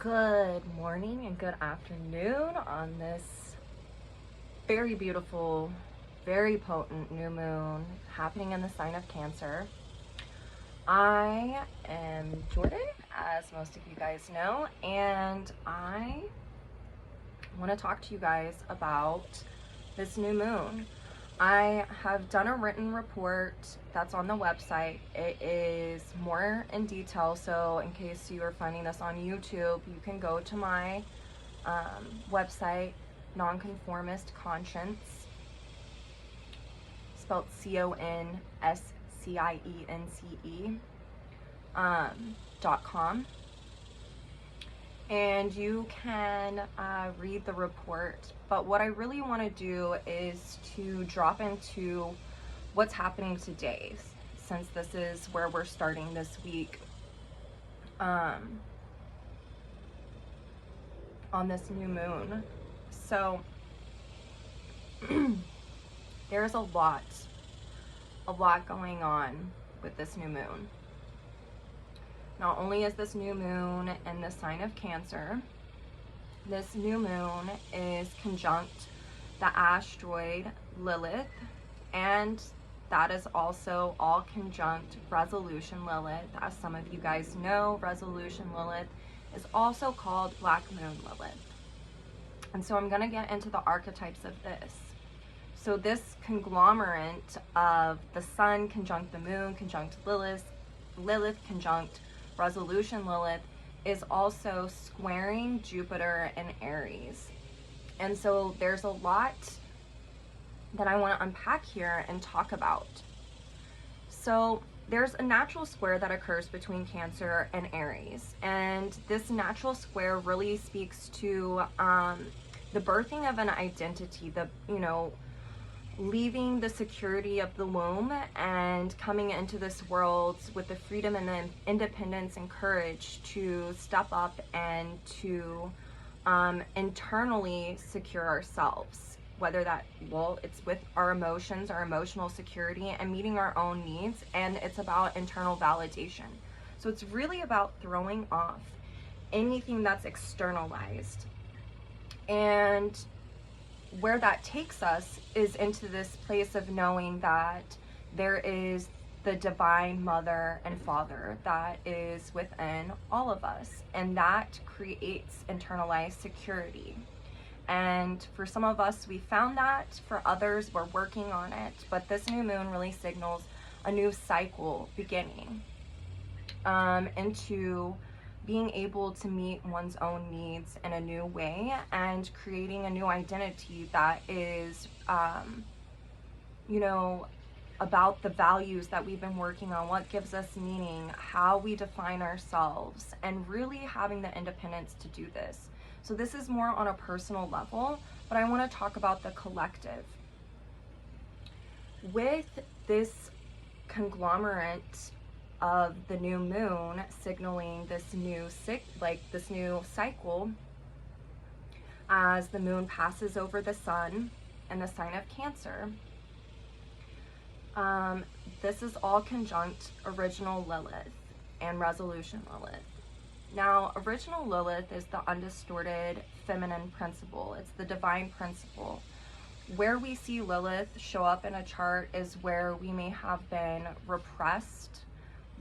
Good morning and good afternoon on this very beautiful, very potent new moon happening in the sign of Cancer. I am Jordan, as most of you guys know, and I want to talk to you guys about this new moon. I have done a written report that's on the website. It is more in detail, so in case you are finding this on YouTube, you can go to my website, Nonconformist Conscience, spelled CONSCIENCE, and you can read the report. But what I really want to do is to drop into what's happening today, since this is where we're starting this week on this new moon. So there's a lot going on with this new moon. Not only is this new moon in the sign of Cancer, this new moon is conjunct the asteroid Lilith, and that is also all conjunct Resolution Lilith. As some of you guys know, Resolution Lilith is also called Black Moon Lilith. And so I'm going to get into the archetypes of this. So this conglomerate of the sun conjunct the moon, conjunct Lilith, Lilith conjunct Resolution Lilith, is also squaring Jupiter and Aries. And so there's a lot that I want to unpack here and talk about. So there's a natural square that occurs between Cancer and Aries, and this natural square really speaks to the birthing of an identity, leaving the security of the womb and coming into this world with the freedom and the independence and courage to step up and to internally secure ourselves, whether that, it's with our emotions, our emotional security, and meeting our own needs, and it's about internal validation. So it's really about throwing off anything that's externalized. And where that takes us is into this place of knowing that there is the divine mother and father that is within all of us, and that creates internalized security. And for some of us, we found that. For others, we're working on it. But this new moon really signals a new cycle beginning into being able to meet one's own needs in a new way and creating a new identity that is, about the values that we've been working on, what gives us meaning, how we define ourselves, and really having the independence to do this. So this is more on a personal level, but I want to talk about the collective. With this conglomerate of the new moon signaling this new cycle, as the moon passes over the sun in the sign of Cancer, this is all conjunct original Lilith and Resolution Lilith. Now, original Lilith is the undistorted feminine principle. It's the divine principle. Where we see Lilith show up in a chart is where we may have been repressed,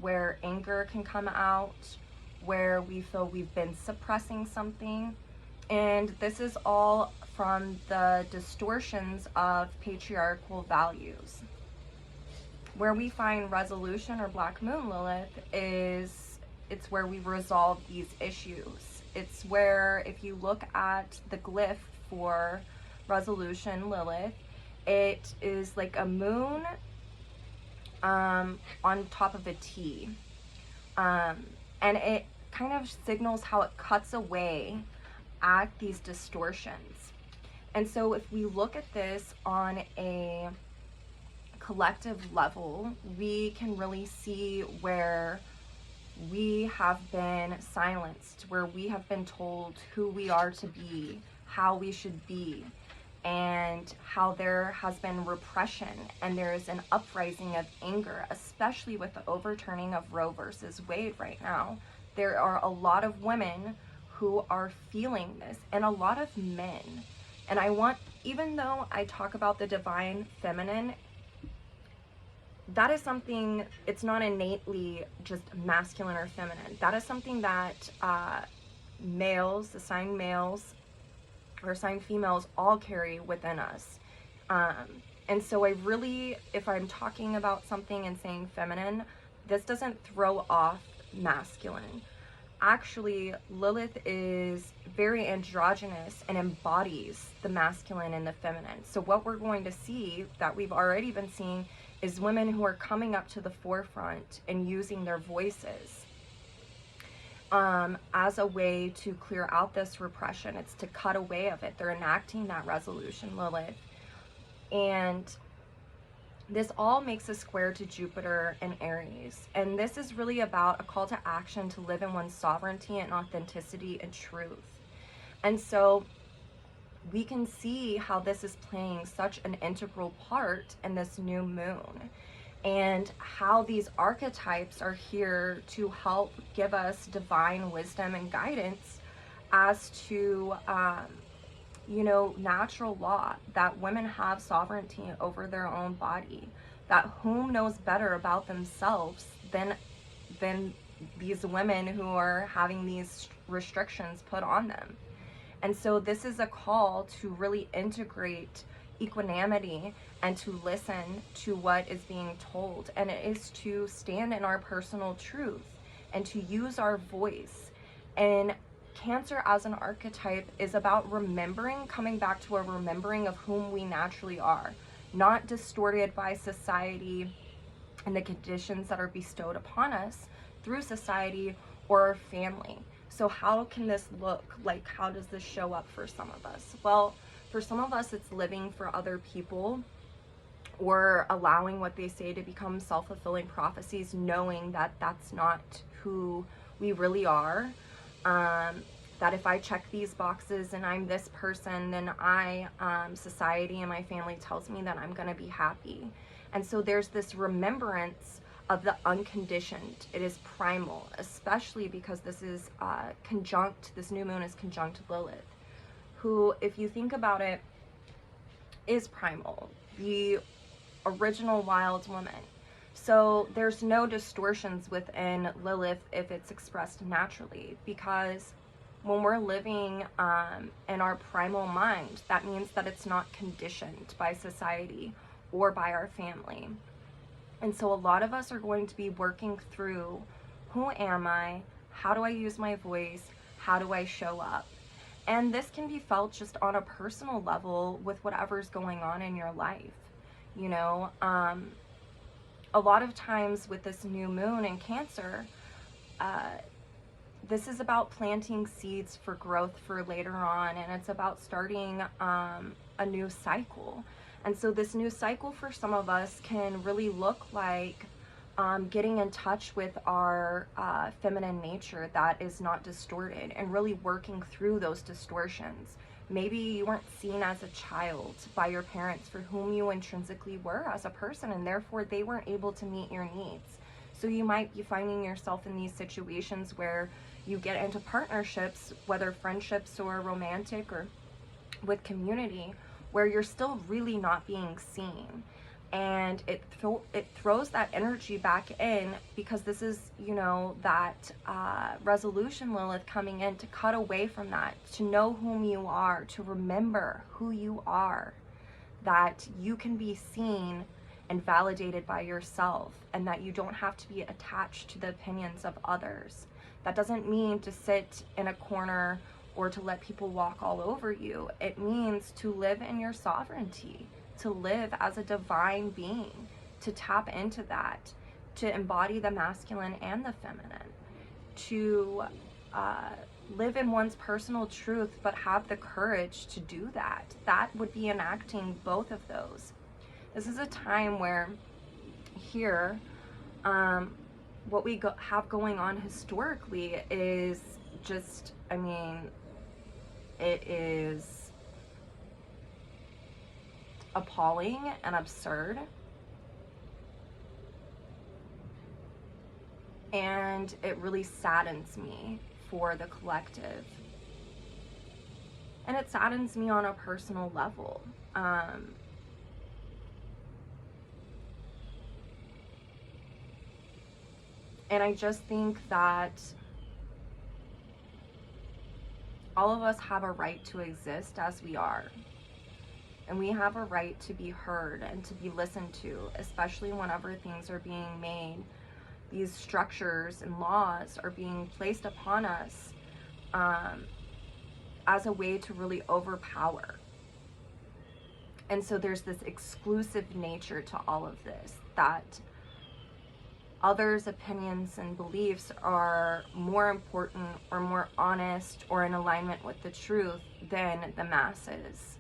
where anger can come out, where we feel we've been suppressing something. And this is all from the distortions of patriarchal values. Where we find Resolution or Black Moon Lilith it's where we resolve these issues. It's where, if you look at the glyph for Resolution Lilith, it is like a moon on top of a T. And it kind of signals how it cuts away at these distortions. And so if we look at this on a collective level, we can really see where we have been silenced, where we have been told who we are to be, how we should be, and how there has been repression and there is an uprising of anger, especially with the overturning of Roe versus Wade right now. There are a lot of women who are feeling this, and a lot of men. And I want, even though I talk about the divine feminine, that is something, it's not innately just masculine or feminine. That is something that males, assigned males or assigned females, all carry within us. And so I really, if I'm talking about something and saying feminine, this doesn't throw off masculine. Actually, Lilith is very androgynous and embodies the masculine and the feminine. So what we're going to see, that we've already been seeing, is women who are coming up to the forefront and using their voices as a way to clear out this repression. It's to cut away of it. They're enacting that resolution, Lilith. And this all makes a square to Jupiter and Aries. And this is really about a call to action to live in one's sovereignty and authenticity and truth. And so we can see how this is playing such an integral part in this new moon, and how these archetypes are here to help give us divine wisdom and guidance as to you know, natural law, that women have sovereignty over their own body, that whom knows better about themselves than these women who are having these restrictions put on them. And so this is a call to really integrate equanimity and to listen to what is being told. And it is to stand in our personal truth and to use our voice. And Cancer as an archetype is about remembering, coming back to a remembering of whom we naturally are, not distorted by society and the conditions that are bestowed upon us through society or our family. So how can this look like? How does this show up for some of us? Well, for some of us, it's living for other people, or allowing what they say to become self-fulfilling prophecies, knowing that that's not who we really are. That if I check these boxes and I'm this person, then society and my family tells me that I'm gonna be happy. And so there's this remembrance of the unconditioned. It is primal, especially because this is this new moon is conjunct Lilith, who, if you think about it, is primal, the original wild woman. So there's no distortions within Lilith if it's expressed naturally, because when we're living in our primal mind, that means that it's not conditioned by society or by our family. And so a lot of us are going to be working through, who am I? How do I use my voice? How do I show up? And this can be felt just on a personal level with whatever's going on in your life. You know, a lot of times with this new moon in Cancer, this is about planting seeds for growth for later on, and it's about starting a new cycle. And so this new cycle for some of us can really look like getting in touch with our feminine nature that is not distorted, and really working through those distortions. Maybe you weren't seen as a child by your parents for whom you intrinsically were as a person, and therefore they weren't able to meet your needs. So you might be finding yourself in these situations where you get into partnerships, whether friendships or romantic or with community, where you're still really not being seen. And it throws that energy back in, because this is, you know, that resolution Lilith coming in to cut away from that, to know whom you are, to remember who you are, that you can be seen and validated by yourself, and that you don't have to be attached to the opinions of others. That doesn't mean to sit in a corner or to let people walk all over you. It means to live in your sovereignty, to live as a divine being, to tap into that, to embody the masculine and the feminine, to live in one's personal truth, but have the courage to do that. That would be enacting both of those. This is a time where here, what we have going on historically is just, I mean, it is appalling and absurd. And it really saddens me for the collective And it saddens me on a personal level. And I just think that all of us have a right to exist as we are. And we have a right to be heard and to be listened to, especially whenever things are being made. These structures and laws are being placed upon us as a way to really overpower. And so there's this exclusive nature to all of this, that others' opinions and beliefs are more important or more honest or in alignment with the truth than the masses.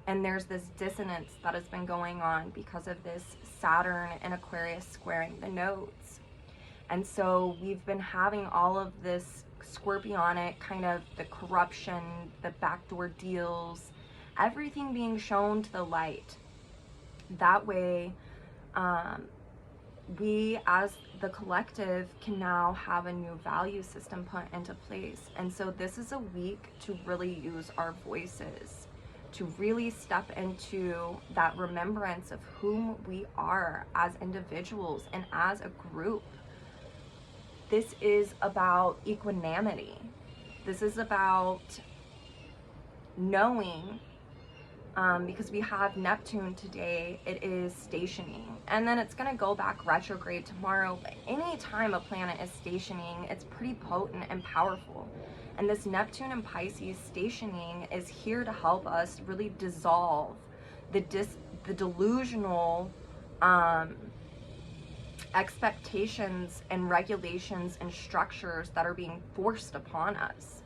And there's this dissonance that has been going on because of this Saturn and Aquarius squaring the nodes. And so we've been having all of this scorpionic kind of the corruption, the backdoor deals, everything being shown to the light. That way, we as the collective can now have a new value system put into place. And so this is a week to really use our voices, to really step into that remembrance of whom we are as individuals and as a group. This is about equanimity. This is about knowing, because we have Neptune today, it is stationing. And then it's going to go back retrograde tomorrow. But anytime a planet is stationing, it's pretty potent and powerful. And this Neptune and Pisces stationing is here to help us really dissolve the delusional expectations and regulations and structures that are being forced upon us.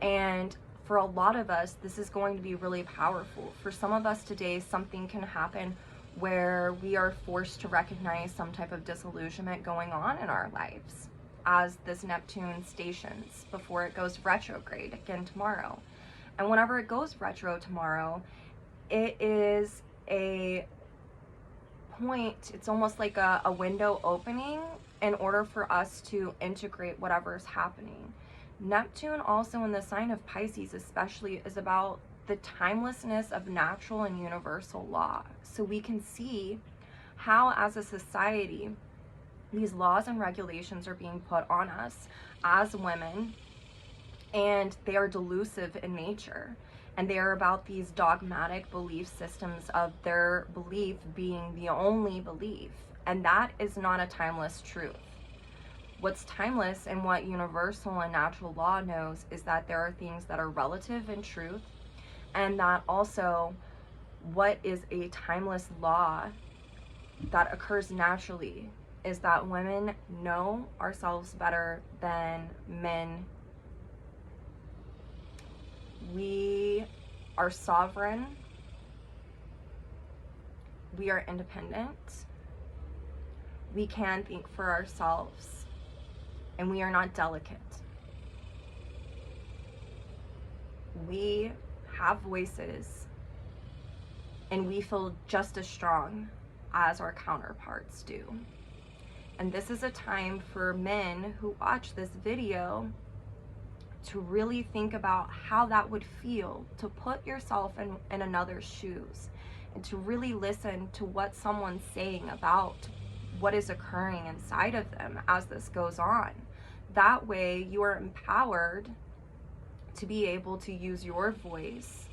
And for a lot of us, this is going to be really powerful. For some of us today, something can happen where we are forced to recognize some type of disillusionment going on in our lives as this Neptune stations before it goes retrograde again tomorrow. And whenever it goes retro tomorrow, it is a point, it's almost like a window opening in order for us to integrate whatever's happening. Neptune also in the sign of Pisces especially is about the timelessness of natural and universal law. So we can see how as a society these laws and regulations are being put on us as women, and they are delusive in nature. And they are about these dogmatic belief systems of their belief being the only belief. And that is not a timeless truth. What's timeless and what universal and natural law knows is that there are things that are relative in truth, and that also what is a timeless law that occurs naturally is that women know ourselves better than men. We are sovereign. We are independent. We can think for ourselves, and we are not delicate. We have voices, and we feel just as strong as our counterparts do. And this is a time for men who watch this video to really think about how that would feel to put yourself in another's shoes, and to really listen to what someone's saying about what is occurring inside of them as this goes on. That way you are empowered to be able to use your voice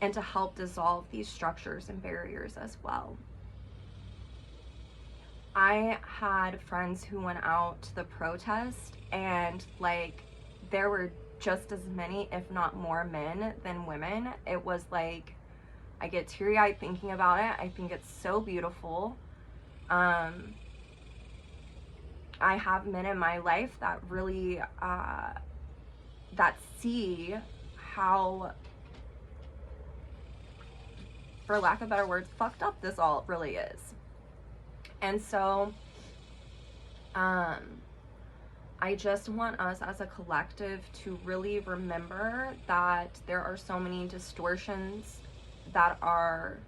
and to help dissolve these structures and barriers as well. I had friends who went out to the protest, and like there were just as many, if not more, men than women. It was like, I get teary-eyed thinking about it. I think it's so beautiful. I have men in my life that really that see how, for lack of better words, fucked up this all really is. And so I just want us as a collective to really remember that there are so many distortions that are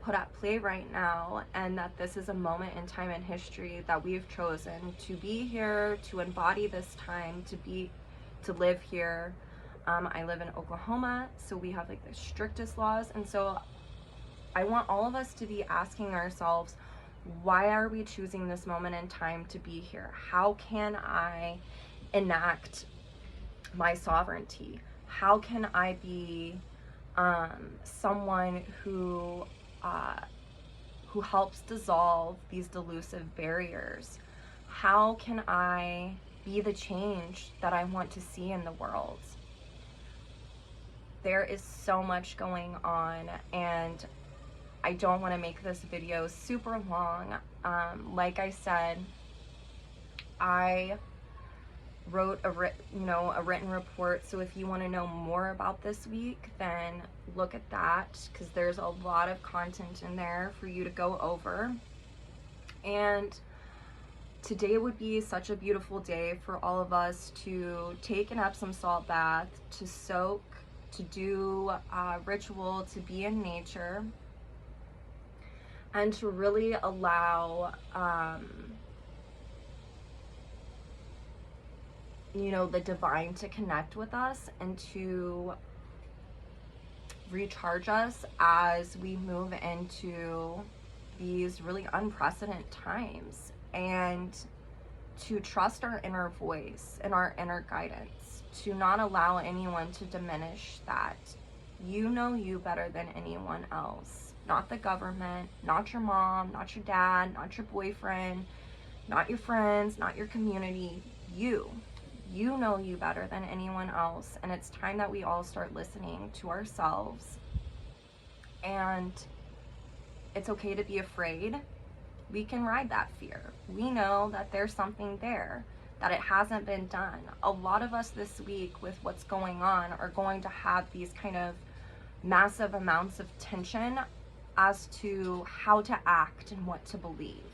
put at play right now, and that this is a moment in time in history that we've chosen to be here, to embody this time, to live here, I live in Oklahoma, so we have like the strictest laws. And so I want all of us to be asking ourselves, why are we choosing this moment in time to be here? How can I enact my sovereignty? How can I be someone who helps dissolve these delusive barriers? How can I be the change that I want to see in the world? There is so much going on, and I don't want to make this video super long. Like I said, I wrote a written report, so if you want to know more about this week, then look at that, because there's a lot of content in there for you to go over. And today would be such a beautiful day for all of us to take an Epsom salt bath, to soak, to do a ritual, to be in nature, and to really allow the divine to connect with us and to recharge us as we move into these really unprecedented times, and to trust our inner voice and our inner guidance, to not allow anyone to diminish that. You know you better than anyone else. Not the government, not your mom, not your dad, not your boyfriend, not your friends, not your community. You know you better than anyone else, and it's time that we all start listening to ourselves. And it's okay to be afraid. We can ride that fear. We know that there's something there, that it hasn't been done. A lot of us this week, with what's going on, are going to have these kind of massive amounts of tension as to how to act and what to believe.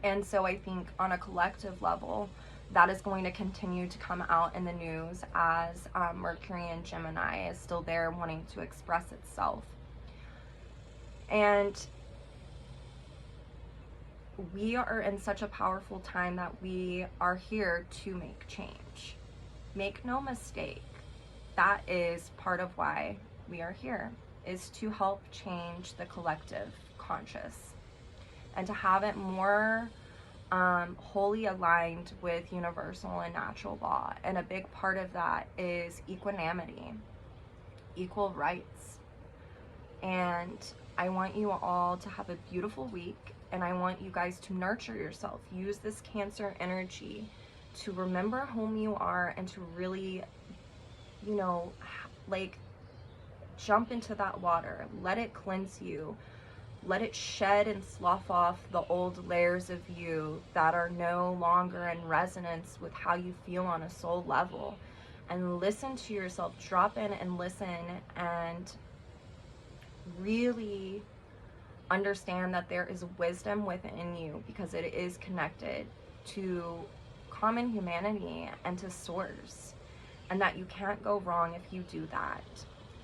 And so I think on a collective level, that is going to continue to come out in the news as Mercury and Gemini is still there wanting to express itself. And we are in such a powerful time that we are here to make change. Make no mistake, that is part of why we are here, is to help change the collective conscious and to have it more wholly aligned with universal and natural law. And a big part of that is equanimity, equal rights. And I want you all to have a beautiful week, and I want you guys to nurture yourself. Use this Cancer energy to remember whom you are and to really, like, jump into that water. Let it cleanse you. Let it shed and slough off the old layers of you that are no longer in resonance with how you feel on a soul level. And listen to yourself. Drop in and listen, and really understand that there is wisdom within you, because it is connected to common humanity and to source, and that you can't go wrong if you do that.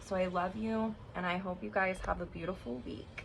So I love you, and I hope you guys have a beautiful week.